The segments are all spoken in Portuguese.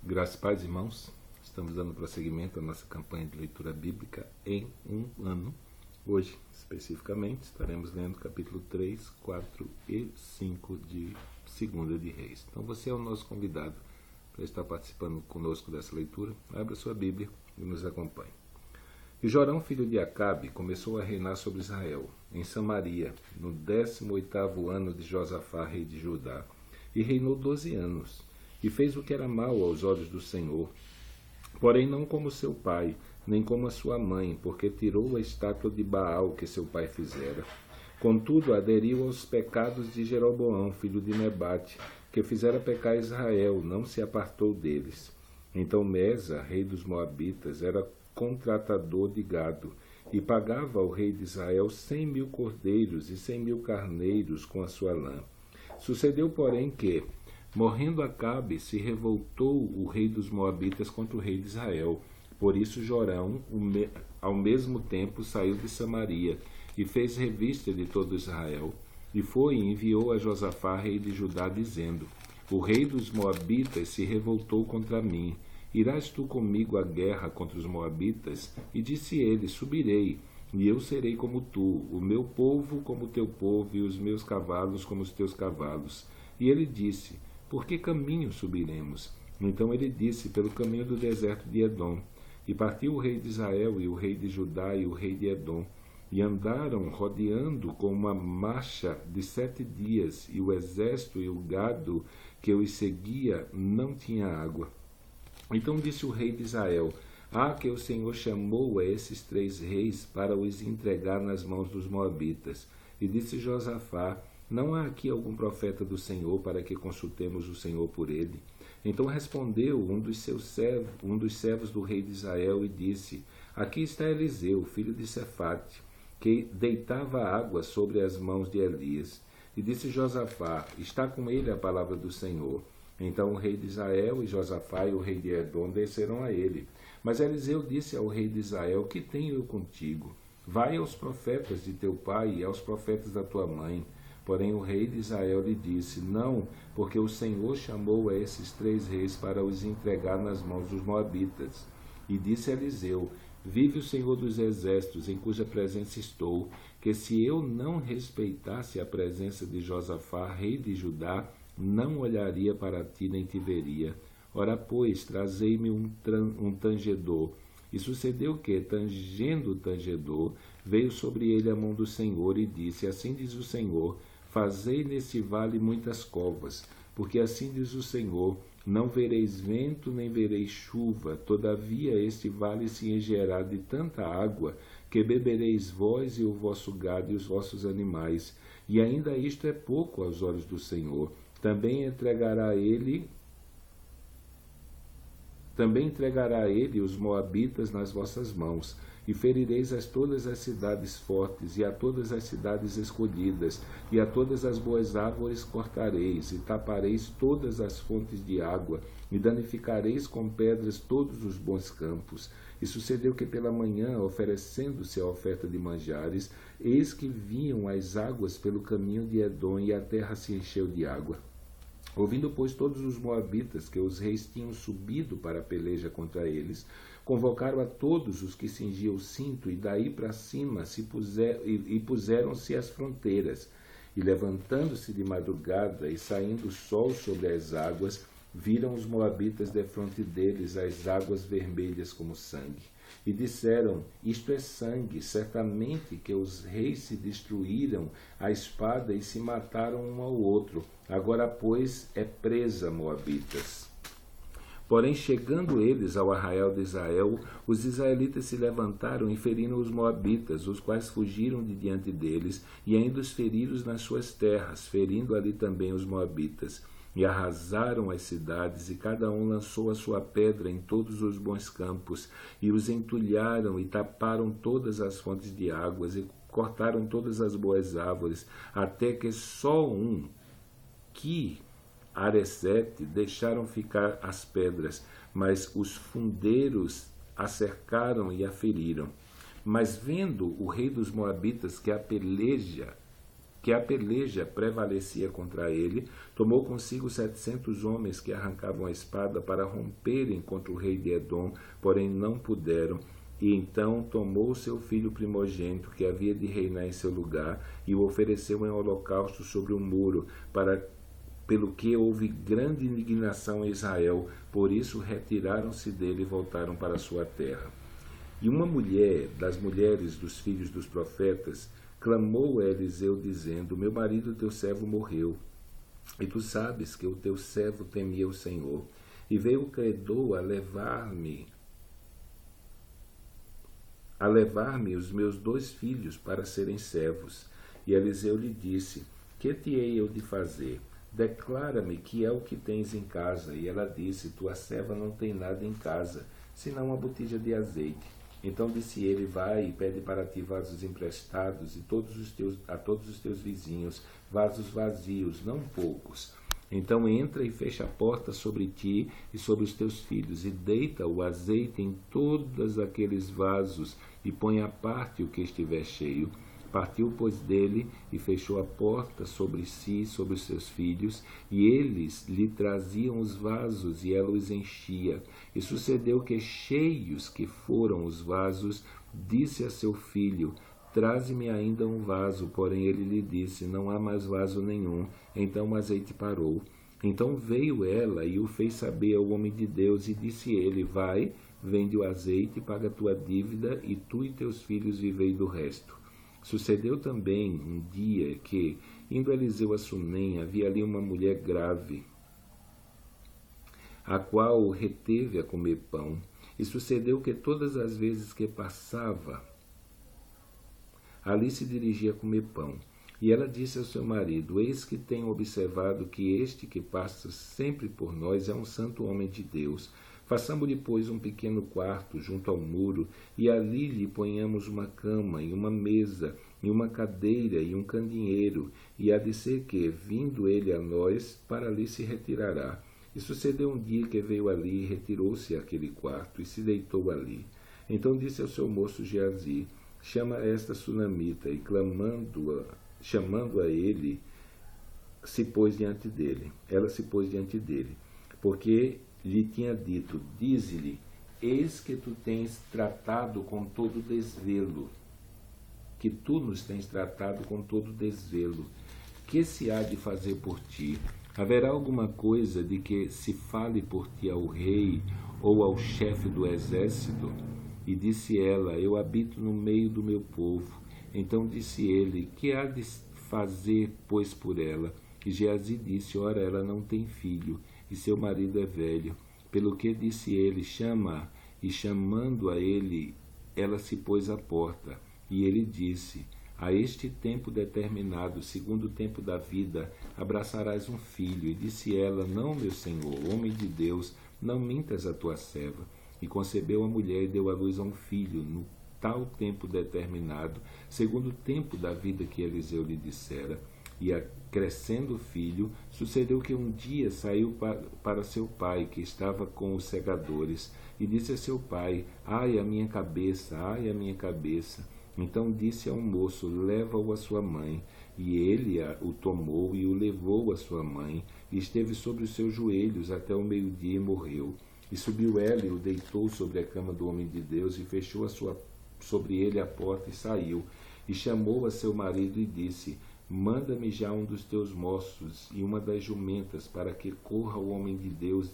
Graças e paz, irmãos. Estamos dando prosseguimento à nossa campanha de leitura bíblica em um ano. Hoje, especificamente, estaremos lendo capítulo 3, 4 e 5 de 2 de Reis. Então, você é o nosso convidado para estar participando conosco dessa leitura. Abra sua Bíblia e nos acompanhe. E Jorão, filho de Acabe, começou a reinar sobre Israel, em Samaria, no 18º ano de Josafá, rei de Judá, e reinou 12 anos. E fez o que era mau aos olhos do Senhor, porém não como seu pai, nem como a sua mãe, porque tirou a estátua de Baal que seu pai fizera. Contudo, aderiu aos pecados de Jeroboão, filho de Nebate, que fizera pecar Israel, não se apartou deles. Então Mesa, rei dos Moabitas, era contratador de gado, e pagava ao rei de Israel 100.000 cordeiros e 100.000 carneiros com a sua lã. Sucedeu, porém, que, morrendo Acabe, se revoltou o rei dos Moabitas contra o rei de Israel. Por isso Jorão, ao mesmo tempo, saiu de Samaria e fez revista de todo Israel. E foi e enviou a Josafá, rei de Judá, dizendo: O rei dos Moabitas se revoltou contra mim. Irás tu comigo à guerra contra os Moabitas? E disse ele: Subirei, e eu serei como tu, o meu povo como o teu povo, e os meus cavalos como os teus cavalos. E ele disse: Por que caminho subiremos? Então ele disse: Pelo caminho do deserto de Edom. E partiu o rei de Israel, e o rei de Judá, e o rei de Edom. E andaram rodeando com uma marcha de 7 dias, e o exército e o gado que os seguia não tinha água. Então disse o rei de Israel: que o Senhor chamou a esses 3 reis para os entregar nas mãos dos Moabitas. E disse Josafá: Não há aqui algum profeta do Senhor para que consultemos o Senhor por ele? Então respondeu um dos servos do rei de Israel e disse: Aqui está Eliseu, filho de Safate, que deitava água sobre as mãos de Elias. E disse Josafá: Está com ele a palavra do Senhor. Então o rei de Israel e Josafá e o rei de Edom desceram a ele. Mas Eliseu disse ao rei de Israel: Que tenho eu contigo? Vai aos profetas de teu pai e aos profetas da tua mãe. Porém o rei de Israel lhe disse: Não, porque o Senhor chamou a esses 3 reis para os entregar nas mãos dos Moabitas. E disse Eliseu: Vive o Senhor dos exércitos, em cuja presença estou, que se eu não respeitasse a presença de Josafá, rei de Judá, não olharia para ti nem te veria. Ora, pois, trazei-me um tangedor. E sucedeu que, tangendo o tangedor, veio sobre ele a mão do Senhor e disse: Assim diz o Senhor: Fazei nesse vale muitas covas, porque assim diz o Senhor: Não vereis vento, nem vereis chuva, todavia este vale se encherá de tanta água, que bebereis vós e o vosso gado e os vossos animais. E ainda isto é pouco aos olhos do Senhor. Também entregará ele os Moabitas nas vossas mãos, e ferireis a todas as cidades fortes, e a todas as cidades escolhidas, e a todas as boas árvores cortareis, e tapareis todas as fontes de água, e danificareis com pedras todos os bons campos. E sucedeu que pela manhã, oferecendo-se a oferta de manjares, eis que vinham as águas pelo caminho de Edom, e a terra se encheu de água. Ouvindo, pois, todos os moabitas que os reis tinham subido para a peleja contra eles, convocaram a todos os que cingiam o cinto, e daí para cima puseram-se às fronteiras. E levantando-se de madrugada e saindo o sol sobre as águas, viram os moabitas defronte deles as águas vermelhas como sangue. E disseram: Isto é sangue, certamente que os reis se destruíram à espada e se mataram um ao outro. Agora, pois, é presa, moabitas. Porém, chegando eles ao arraial de Israel, os israelitas se levantaram e feriram os moabitas, os quais fugiram de diante deles, e ainda os feriram nas suas terras, ferindo ali também os moabitas. E arrasaram as cidades, e cada um lançou a sua pedra em todos os bons campos, e os entulharam e taparam todas as fontes de águas, e cortaram todas as boas árvores, até que só Aresete, deixaram ficar as pedras, mas os fundeiros a cercaram e a feriram. Mas vendo o rei dos Moabitas que a peleja que a peleja prevalecia contra ele, tomou consigo 700 homens que arrancavam a espada para romperem contra o rei de Edom, porém não puderam. E então tomou seu filho primogênito, que havia de reinar em seu lugar, e o ofereceu em holocausto sobre o muro, pelo que houve grande indignação em Israel. Por isso retiraram-se dele e voltaram para a sua terra. E uma mulher das mulheres dos filhos dos profetas clamou a Eliseu, dizendo: meu marido, teu servo, morreu, e tu sabes que o teu servo temia o Senhor. E veio o credor a levar-me os meus 2 filhos para serem servos. E Eliseu lhe disse: que te hei eu de fazer? Declara-me que é o que tens em casa. E ela disse: tua serva não tem nada em casa, senão uma botija de azeite. Então disse ele: vai e pede para ti vasos emprestados a todos os teus vizinhos, vasos vazios, não poucos. Então entra e fecha a porta sobre ti e sobre os teus filhos, e deita o azeite em todos aqueles vasos, e põe à parte o que estiver cheio. Partiu, pois, dele, e fechou a porta sobre si e sobre os seus filhos, e eles lhe traziam os vasos, e ela os enchia. E sucedeu que, cheios que foram os vasos, disse a seu filho: traze-me ainda um vaso. Porém ele lhe disse: não há mais vaso nenhum. Então o azeite parou. Então veio ela e o fez saber ao homem de Deus, e disse ele: vai, vende o azeite, paga a tua dívida, e tu e teus filhos vivei do resto. Sucedeu também um dia que, indo Eliseu a Sunem, havia ali uma mulher grave, a qual o reteve a comer pão. E sucedeu que todas as vezes que passava, ali se dirigia a comer pão. E ela disse ao seu marido: eis que tenho observado que este que passa sempre por nós é um santo homem de Deus. Façamos-lhe, pois, um pequeno quarto junto ao muro, e ali lhe ponhamos uma cama, e uma mesa, e uma cadeira, e um candeeiro, e há de ser que, vindo ele a nós, para ali se retirará. E sucedeu um dia que veio ali, e retirou-se àquele quarto, e se deitou ali. Então disse ao seu moço Geazi: chama esta sunamita, e chamando a ele, se pôs diante dele. Ela se pôs diante dele, porque lhe tinha dito: dize-lhe, eis que tu tens tratado com todo desvelo, que tu nos tens tratado com todo desvelo. Que se há de fazer por ti? Haverá alguma coisa de que se fale por ti ao rei ou ao chefe do exército? E disse ela: eu habito no meio do meu povo. Então disse ele: que há de fazer, pois, por ela? E Geazi disse: ora, ela não tem filho, e seu marido é velho. Pelo que disse ele: chama-a. E chamando a ele, ela se pôs à porta. E ele disse: a este tempo determinado, segundo o tempo da vida, abraçarás um filho. E disse ela: não, meu senhor, homem de Deus, não mintas a tua serva. E concebeu a mulher e deu à luz a um filho, no tal tempo determinado, segundo o tempo da vida que Eliseu lhe dissera. E crescendo o filho, sucedeu que um dia saiu para seu pai, que estava com os segadores, e disse a seu pai: ai, a minha cabeça, ai, a minha cabeça. Então disse ao moço: leva-o à sua mãe. E ele o tomou e o levou à sua mãe, e esteve sobre os seus joelhos até o meio-dia e morreu. E subiu ela e o deitou sobre a cama do homem de Deus, e fechou sobre ele a porta, e saiu. E chamou a seu marido e disse: manda-me já um dos teus moços e uma das jumentas, para que corra o homem de Deus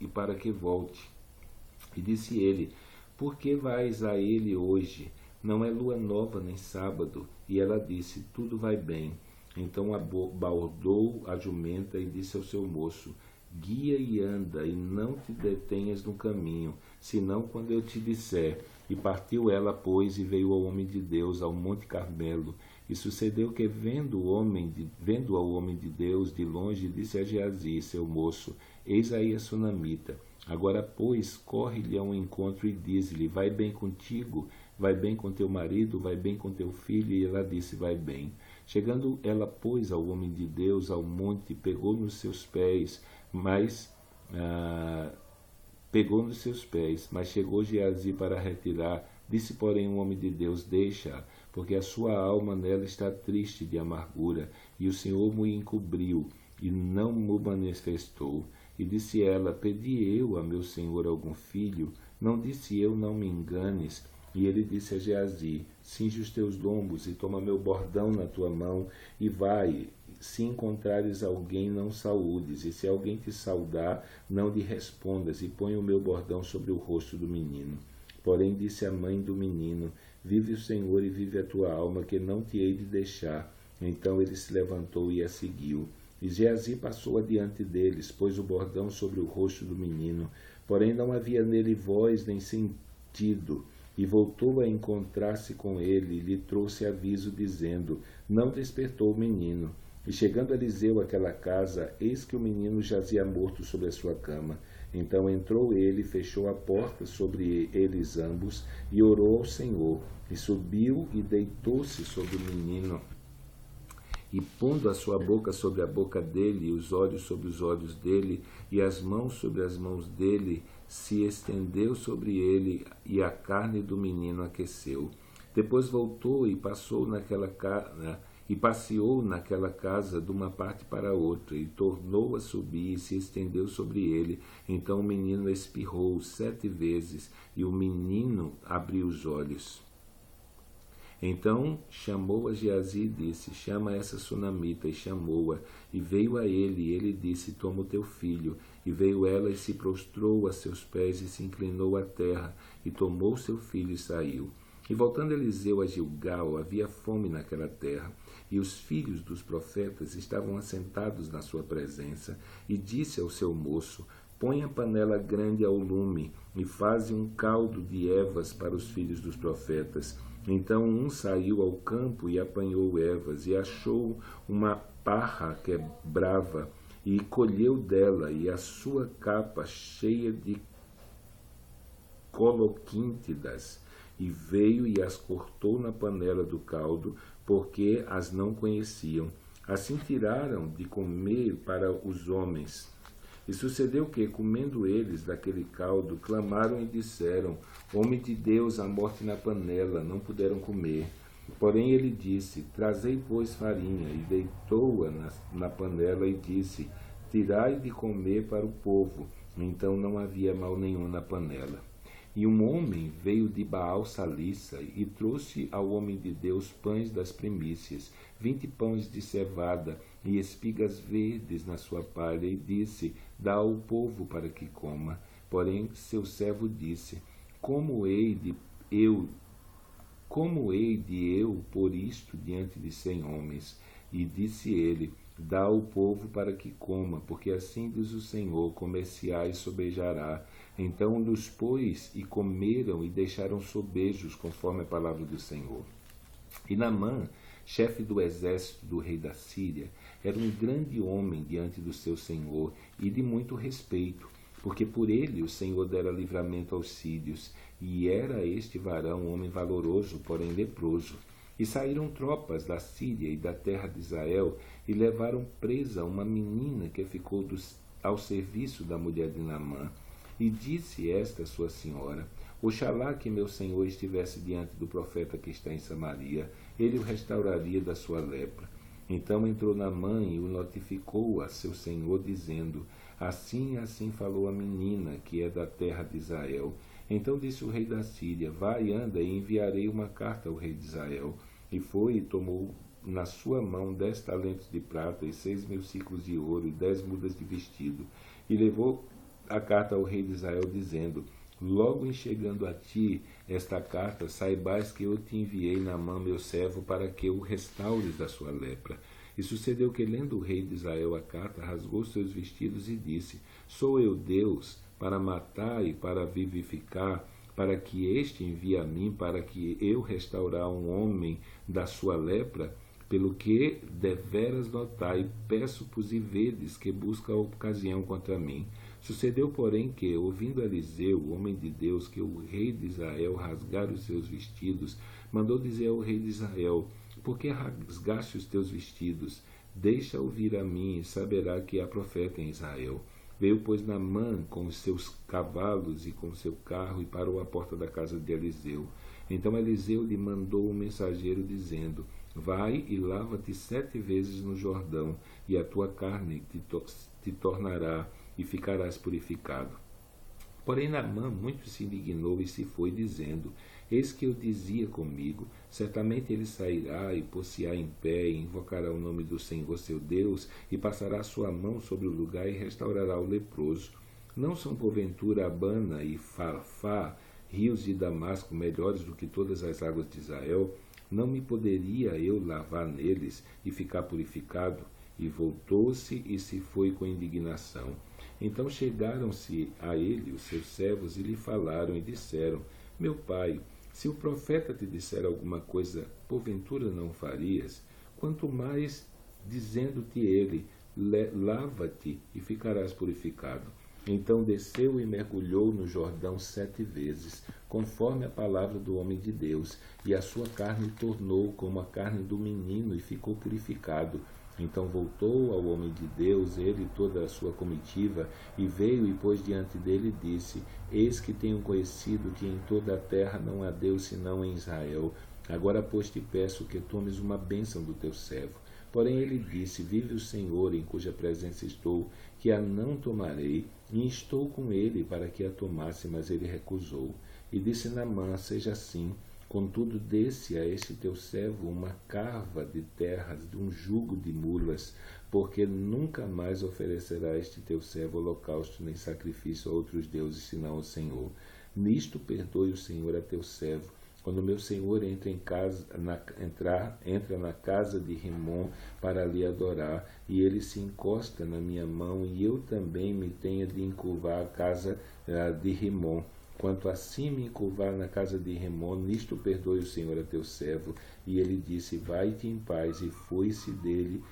e para que volte. E disse ele: por que vais a ele hoje? Não é lua nova nem sábado. E ela disse: tudo vai bem. Então abordou a jumenta e disse ao seu moço: guia e anda, e não te detenhas no caminho, senão quando eu te disser. E partiu ela, pois, e veio ao homem de Deus ao Monte Carmelo. E sucedeu que, vendo ao homem de Deus de longe, disse a Geazi, seu moço: eis aí a sunamita. Agora, pois, corre-lhe ao encontro e diz-lhe: vai bem contigo, vai bem com teu marido, vai bem com teu filho. E ela disse: vai bem. Chegando ela, pois, ao homem de Deus ao monte, pegou nos seus pés, mas chegou Geazi para retirar. Disse, porém, o homem de Deus: deixa-a, porque a sua alma nela está triste de amargura, e o Senhor me encobriu, e não me manifestou. E disse ela: pedi eu a meu senhor algum filho? Não disse eu: não me enganes. E ele disse a Geazi: cinge os teus lombos e toma meu bordão na tua mão, e vai. Se encontrares alguém, não saúdes, e se alguém te saudar, não lhe respondas, e põe o meu bordão sobre o rosto do menino. Porém disse a mãe do menino: vive o Senhor e vive a tua alma, que não te hei de deixar. Então ele se levantou e a seguiu. E Geazi passou adiante deles, pôs o bordão sobre o rosto do menino, porém não havia nele voz nem sentido. E voltou a encontrar-se com ele, e lhe trouxe aviso, dizendo: não despertou o menino. E chegando Eliseu àquela casa, eis que o menino jazia morto sobre a sua cama. Então entrou ele, fechou a porta sobre eles ambos, e orou ao Senhor. E subiu e deitou-se sobre o menino, e pondo a sua boca sobre a boca dele, e os olhos sobre os olhos dele, e as mãos sobre as mãos dele, se estendeu sobre ele, e a carne do menino aqueceu. Depois voltou e passeou naquela casa de uma parte para outra, e tornou a subir e se estendeu sobre ele. Então o menino espirrou 7 vezes, e o menino abriu os olhos. Então chamou a Geazi e disse: chama essa sunamita. E chamou-a, e veio a ele, e ele disse: toma o teu filho. E veio ela e se prostrou a seus pés, e se inclinou à terra, e tomou seu filho e saiu. E voltando Eliseu a Gilgal, havia fome naquela terra, e os filhos dos profetas estavam assentados na sua presença. E disse ao seu moço: põe a panela grande ao lume, e faze um caldo de ervas para os filhos dos profetas. Então um saiu ao campo e apanhou ervas, e achou uma parra quebrava, e colheu dela, e a sua capa cheia de coloquíntidas, e veio e as cortou na panela do caldo, porque as não conheciam. Assim tiraram de comer para os homens. E sucedeu que, comendo eles daquele caldo, clamaram e disseram: homem de Deus, a morte na panela. Não puderam comer. Porém ele disse: trazei, pois, farinha. E deitou-a na panela e disse: tirai de comer para o povo. Então não havia mal nenhum na panela. E um homem veio de Baal Salissa e trouxe ao homem de Deus pães das primícias, 20 pães de cevada e espigas verdes na sua palha, e disse: dá ao povo para que coma. Porém seu servo disse: como hei de eu pôr isto diante de 100 homens? E disse ele: dá ao povo para que coma, porque assim diz o Senhor: comerciais sobejará. Então los pôs, e comeram, e deixaram sobejos, conforme a palavra do Senhor. E Naamã, chefe do exército do rei da Síria, era um grande homem diante do seu senhor, e de muito respeito, porque por ele o Senhor dera livramento aos sírios, e era este varão um homem valoroso, porém leproso. E saíram tropas da Síria e da terra de Israel, e levaram presa uma menina que ficou ao serviço da mulher de Naamã. E disse esta sua senhora: oxalá que meu senhor estivesse diante do profeta que está em Samaria, ele o restauraria da sua lepra. Então entrou Naamã e o notificou a seu senhor, dizendo: assim falou a menina, que é da terra de Israel. Então disse o rei da Síria: vai, anda, e enviarei uma carta ao rei de Israel. E foi e tomou na sua mão 10 talentos de prata, e 6.000 ciclos de ouro, e 10 mudas de vestido. E levou a carta ao rei de Israel, dizendo: logo em chegando a ti esta carta, saibais que eu te enviei Naamã, meu servo, para que o restaures da sua lepra. E sucedeu que, lendo o rei de Israel a carta, rasgou seus vestidos e disse: sou eu Deus para matar e para vivificar, para que este envie a mim, para que eu restaurar um homem da sua lepra? Pelo que deveras notai, peço-vos e vedes que busca a ocasião contra mim. Sucedeu, porém, que, ouvindo Eliseu, o homem de Deus, que o rei de Israel rasgara os seus vestidos, mandou dizer ao rei de Israel: por que rasgaste os teus vestidos? Deixa ouvir a mim, e saberá que há profeta em Israel. Veio, pois, Naamã com os seus cavalos e com o seu carro, e parou à porta da casa de Eliseu. Então Eliseu lhe mandou um mensageiro dizendo: vai e lava-te 7 vezes no Jordão, e a tua carne te tornará e ficarás purificado. Porém Naamã muito se indignou e se foi, dizendo: eis que eu dizia comigo, certamente ele sairá e pôr-se-á em pé, e invocará o nome do Senhor seu Deus, e passará sua mão sobre o lugar e restaurará o leproso. Não são porventura Abana e Farfá, rios de Damasco, melhores do que todas as águas de Israel? Não me poderia eu lavar neles e ficar purificado? E voltou-se e se foi com indignação. Então chegaram-se a ele os seus servos e lhe falaram e disseram: meu pai, se o profeta te disser alguma coisa, porventura não farias? Quanto mais dizendo-te ele: lava-te e ficarás purificado. Então desceu e mergulhou no Jordão 7 vezes, conforme a palavra do homem de Deus, e a sua carne tornou como a carne do menino, e ficou purificado. Então voltou ao homem de Deus, ele e toda a sua comitiva, e veio e pôs diante dele e disse: eis que tenho conhecido que em toda a terra não há Deus senão em Israel. Agora, pois, te peço que tomes uma bênção do teu servo. Porém ele disse: vive o Senhor, em cuja presença estou, que a não tomarei. E instou com ele para que a tomasse, mas ele recusou. E disse Naamã: seja assim. Contudo, desse a este teu servo uma carva de terras, de um jugo de mulas, porque nunca mais oferecerá este teu servo holocausto nem sacrifício a outros deuses, senão ao Senhor. Nisto perdoe o Senhor a teu servo. Quando meu senhor entra na casa de Rimom para lhe adorar, e ele se encosta na minha mão, e eu também me tenha de encurvar à casa de Rimom. Quanto assim me encurvar na casa de Rimom, nisto perdoe o Senhor a teu servo. E ele disse: vai-te em paz, e foi-se dele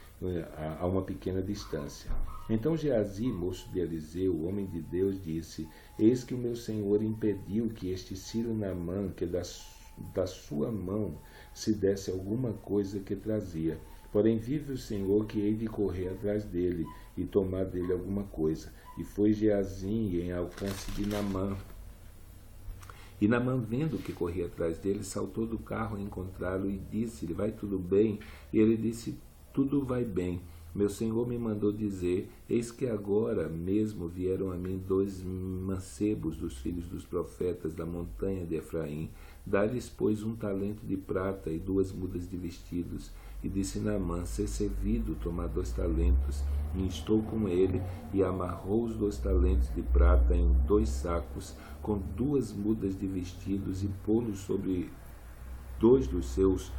a uma pequena distância. Então Geazi, moço de Eliseu, o homem de Deus, disse: eis que o meu senhor impediu que este sírio Naamã, que da sua mão se desse alguma coisa que trazia. Porém vive o Senhor, que hei de correr atrás dele e tomar dele alguma coisa. E foi Geazi em alcance de Naamã. E Naamã, vendo que corria atrás dele, saltou do carro a encontrá-lo e disse-lhe: vai tudo bem? E ele disse: tudo vai bem. Meu senhor me mandou dizer: eis que agora mesmo vieram a mim 2 mancebos dos filhos dos profetas da montanha de Efraim. Dá-lhes, pois, 1 talento de prata e 2 mudas de vestidos. E disse Naamã: ser servido, tomar 2 talentos. E instou com ele, e amarrou os 2 talentos de prata em 2 sacos, com 2 mudas de vestidos, e pô-los sobre 2 dos seus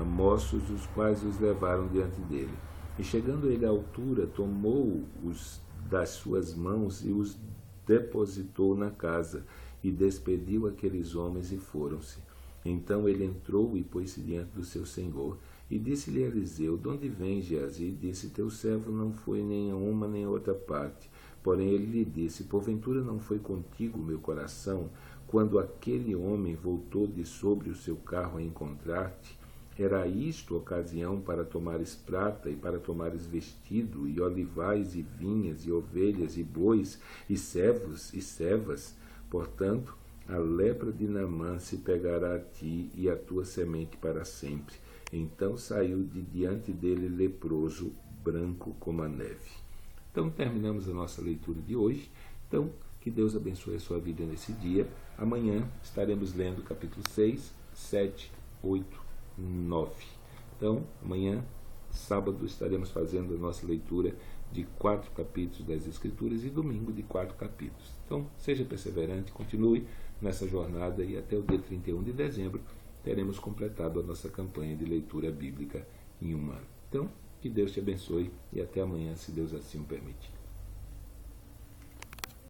moços, os quais os levaram diante dele. E chegando ele à altura, tomou-os das suas mãos e os depositou na casa, e despediu aqueles homens e foram-se. Então ele entrou e pôs-se diante do seu senhor. E disse-lhe Eliseu: de onde vem, Geazi? E disse: teu servo não foi nem a uma nem a outra parte. Porém ele lhe disse: porventura não foi contigo o meu coração, quando aquele homem voltou de sobre o seu carro a encontrar-te? Era isto ocasião para tomares prata, e para tomares vestido, e olivais, e vinhas, e ovelhas, e bois, e servos, e servas? Portanto, a lepra de Naamã se pegará a ti e a tua semente para sempre. Então saiu de diante dele leproso, branco como a neve. Então terminamos a nossa leitura de hoje. Então, que Deus abençoe a sua vida nesse dia. Amanhã estaremos lendo capítulo 6, 7, 8, 9. Então, amanhã, sábado, estaremos fazendo a nossa leitura de 4 capítulos das Escrituras e domingo de 4 capítulos. Então, seja perseverante, continue nessa jornada e até o dia 31 de dezembro teremos completado a nossa campanha de leitura bíblica em um ano. Então, que Deus te abençoe e até amanhã, se Deus assim o permitir.